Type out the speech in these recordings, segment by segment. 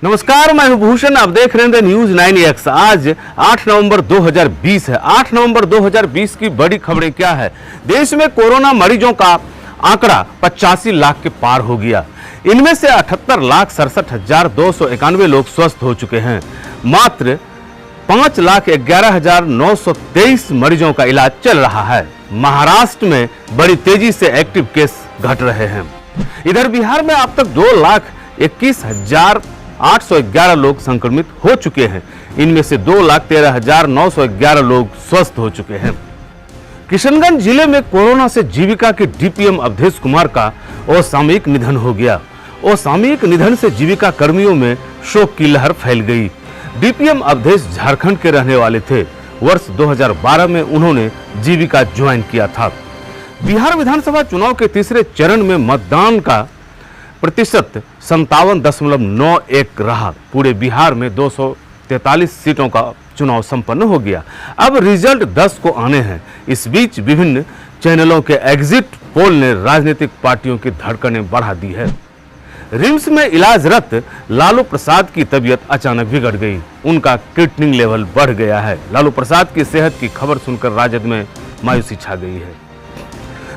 नमस्कार, मैं हूं भूषण। आप देख रहे हैं न्यूज 9X। आज 8 नवंबर 2020 है। 8 नवंबर 2020 की बड़ी खबरें क्या है। देश में कोरोना मरीजों का आंकड़ा 85 लाख के पार हो गया। इनमें से 78,67,291 लोग स्वस्थ हो चुके हैं। मात्र 5,11,923 मरीजों का इलाज चल रहा है। महाराष्ट्र में बड़ी तेजी से एक्टिव केस घट रहे हैं। इधर बिहार में अब तक 2,21,811 लोग संक्रमित हो चुके हैं। इनमें से 2,13,911 लोग स्वस्थ हो चुके हैं। किशनगंज जिले में कोरोना से जीविका के डीपीएम अवधेश कुमार का असामयिक निधन हो गया। असामयिक निधन से जीविका कर्मियों में शोक की लहर फैल गई। डीपीएम अवधेश झारखंड के रहने वाले थे। वर्ष 2012 में उन्होंने जीविका ज्वाइन किया था। बिहार विधानसभा चुनाव के तीसरे चरण में मतदान का प्रतिशत 57.91 रहा। पूरे बिहार में 243 सीटों का चुनाव संपन्न हो गया। अब रिजल्ट 10 को आने हैं। इस बीच विभिन्न चैनलों के एग्जिट पोल ने राजनीतिक पार्टियों की धड़कनें बढ़ा दी है। रिम्स में इलाजरत लालू प्रसाद की तबीयत अचानक बिगड़ गई। उनका क्रिएटिनिन लेवल बढ़ गया है। लालू प्रसाद की सेहत की खबर सुनकर राजद में मायूसी छा गई है।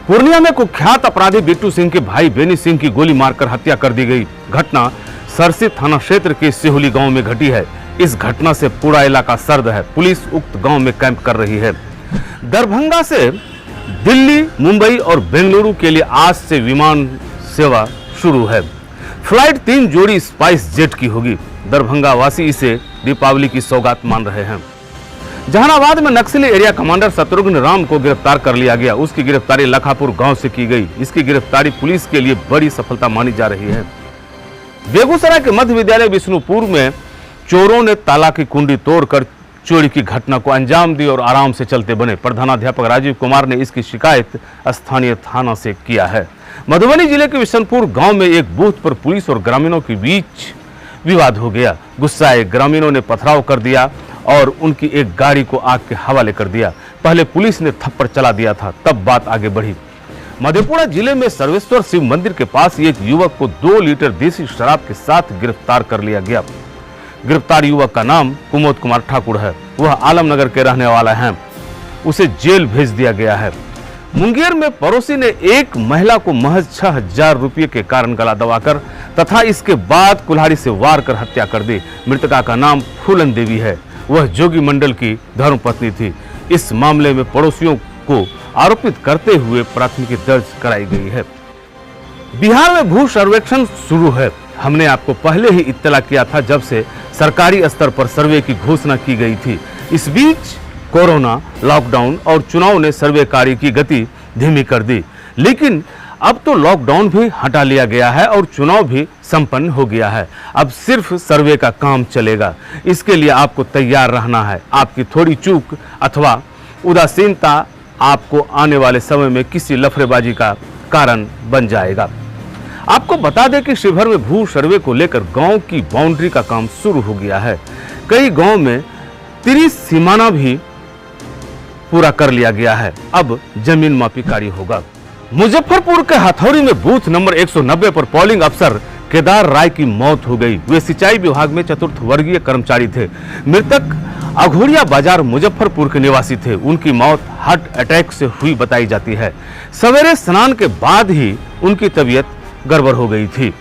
पूर्णिया में कुख्यात अपराधी बिट्टू सिंह के भाई बेनी सिंह की गोली मारकर हत्या कर दी गई। घटना सरसी थाना क्षेत्र के सिहुली गांव में घटी है। इस घटना से पूरा इलाका सर्द है। पुलिस उक्त गांव में कैंप कर रही है। दरभंगा से दिल्ली, मुंबई और बेंगलुरु के लिए आज से विमान सेवा शुरू है। फ्लाइट 3 जोड़ी स्पाइस जेट की होगी। दरभंगा वासी इसे दीपावली की सौगात मान रहे हैं। जहानाबाद में नक्सली एरिया कमांडर शत्रुघ्न राम को गिरफ्तार कर लिया गया। उसकी गिरफ्तारी लखापुर गांव से की गई। इसकी गिरफ्तारी पुलिस के लिए बड़ी सफलता मानी जा रही है। बेगूसराय के मध्य विद्यालय विष्णुपुर में चोरों ने ताला की कुंडी तोड़कर चोरी की घटना को अंजाम दी और आराम से चलते बने। प्रधानाध्यापक राजीव कुमार ने इसकी शिकायत स्थानीय थाना से किया है। मधुबनी जिले के विशनपुर गांव में एक बूथ पर पुलिस और ग्रामीणों के बीच विवाद हो गया। गुस्साए ग्रामीणों ने पथराव कर दिया और उनकी एक गाड़ी को आग के हवाले कर दिया। पहले पुलिस ने थप्पड़ चला दिया था, तब बात आगे बढ़ी। मधेपुरा जिले में सर्वेश्वर शिव मंदिर के पास एक युवक को 2 लीटर देसी शराब के साथ गिरफ्तार कर लिया गया। गिरफ्तार युवक का नाम कुमोद कुमार ठाकुर है। वह आलमनगर के रहने वाला है। उसे जेल भेज दिया गया है। मुंगेर में पड़ोसी ने एक महिला को महज 6,000 रुपये के कारण गला दबाकर तथा इसके बाद कुल्हाड़ी से वार कर हत्या कर दी। मृतका का नाम फूलन देवी है। वह जोगी मंडल की धर्मपत्नी थी। इस मामले में पड़ोसियों को आरोपित करते हुए प्राथमिकी दर्ज कराई गई है। बिहार में भू सर्वेक्षण शुरू है। हमने आपको पहले ही इत्तला किया था जब से सरकारी स्तर पर सर्वे की घोषणा की गई थी। इस बीच कोरोना, लॉकडाउन और चुनाव ने सर्वे कार्य की गति धीमी कर दी। लेकिन अब तो लॉकडाउन भी हटा लिया गया है और चुनाव भी संपन्न हो गया है। अब सिर्फ सर्वे का काम चलेगा। इसके लिए आपको तैयार रहना है। आपकी थोड़ी चूक अथवा उदासीनता आपको आने वाले समय में किसी लफड़ेबाजी का कारण बन जाएगा। आपको बता दें कि शिवहर में भू सर्वे को लेकर गांव की बाउंड्री का काम शुरू हो गया है। कई गांव में 30 सीमाना भी पूरा कर लिया गया है। अब जमीन मापी कार्य होगा। मुजफ्फरपुर के हथौड़ी में बूथ नंबर 190 पर पोलिंग अफसर केदार राय की मौत हो गई। वे सिंचाई विभाग में चतुर्थ वर्गीय कर्मचारी थे। मृतक अघोरिया बाजार मुजफ्फरपुर के निवासी थे। उनकी मौत हार्ट अटैक से हुई बताई जाती है। सवेरे स्नान के बाद ही उनकी तबीयत गड़बड़ हो गई थी।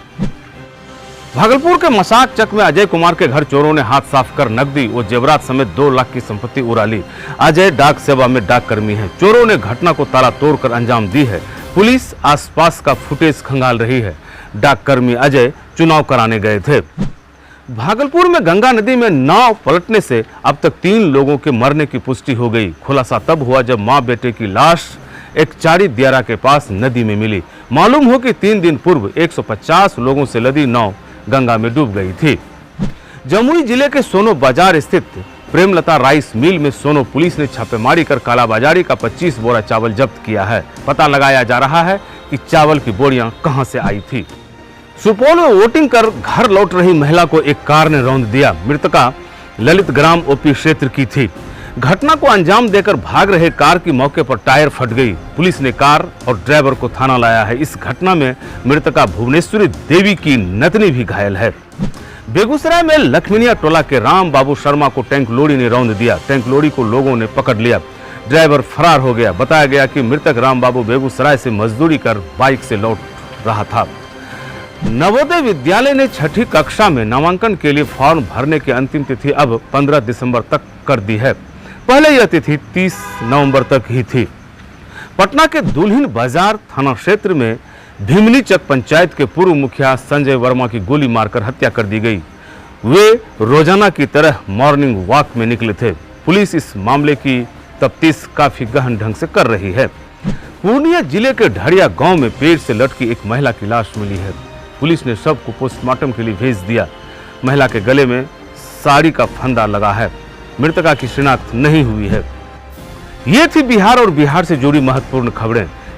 भागलपुर के मसाक चक में अजय कुमार के घर चोरों ने हाथ साफ कर नकदी और जेवरात समेत 2 लाख की संपत्ति उड़ा ली। अजय डाक सेवा में डाक कर्मी है। चोरों ने घटना को ताला तोड़कर अंजाम दी है। पुलिस आसपास का फुटेज खंगाल रही है। डाक कर्मी अजय चुनाव कराने गए थे। भागलपुर में गंगा नदी में नाव पलटने से अब तक 3 लोगों के मरने की पुष्टि हो गई। खुलासा तब हुआ जब मां बेटे की लाश एक चारी दियारा के पास नदी में मिली। मालूम हो कि 3 दिन पूर्व 150 लोगों से लदी नाव गंगा में डूब गई थी। जमुई जिले के सोनो बाजार स्थित प्रेमलता राइस मिल में सोनो पुलिस ने छापेमारी कर कालाबाजारी का 25 बोरा चावल जब्त किया है। पता लगाया जा रहा है कि चावल की बोरियां कहां से आई थी। सुपौल में वोटिंग कर घर लौट रही महिला को एक कार ने रौंद दिया। मृतका ललित ग्राम ओपी क्षेत्र की थी। घटना को अंजाम देकर भाग रहे कार की मौके पर टायर फट गई। पुलिस ने कार और ड्राइवर को थाना लाया है। इस घटना में मृतका भुवनेश्वरी देवी की नतनी भी घायल है। बेगूसराय में लखमीनिया टोला के राम बाबू शर्मा को टैंक लोरी ने रौंद दिया। टैंक लोरी को लोगों ने पकड़ लिया। ड्राइवर फरार हो गया। बताया गया कि मृतक राम बाबू बेगूसराय से मजदूरी कर बाइक से लौट रहा था। नवोदय विद्यालय ने 6ठी कक्षा में नामांकन के लिए फॉर्म भरने की अंतिम तिथि अब 15 दिसंबर तक कर दी है। पहले यह तिथि 30 नवंबर तक ही थी। पटना के दुल्हिन बाजार थाना क्षेत्र में भीमनीचक पंचायत के पूर्व मुखिया संजय वर्मा की गोली मारकर हत्या कर दी गई। वे रोजाना की तरह मॉर्निंग वॉक में निकले थे। पुलिस इस मामले की तफ्तीश काफी गहन ढंग से कर रही है। पूर्णिया जिले के ढड़िया गांव में पेड़ से लटकी एक महिला की लाश मिली है। पुलिस ने शव को पोस्टमार्टम के लिए भेज दिया। महिला के गले में साड़ी का फंदा लगा है। मृतका की शिनाख्त नहीं हुई है। ये थी बिहार और बिहार से जुड़ी महत्वपूर्ण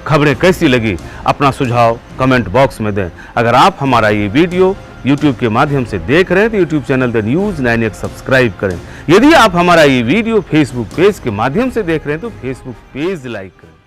खबरें कैसी लगी अपना सुझाव कमेंट बॉक्स में दें। अगर आप हमारा ये वीडियो YouTube के माध्यम से देख रहे हैं तो YouTube channel the news 9X subscribe करें। यदि आप हमारा ये वीडियो Facebook पेज के माध्यम से देख रहे हैं तो Facebook पेज लाइक करें।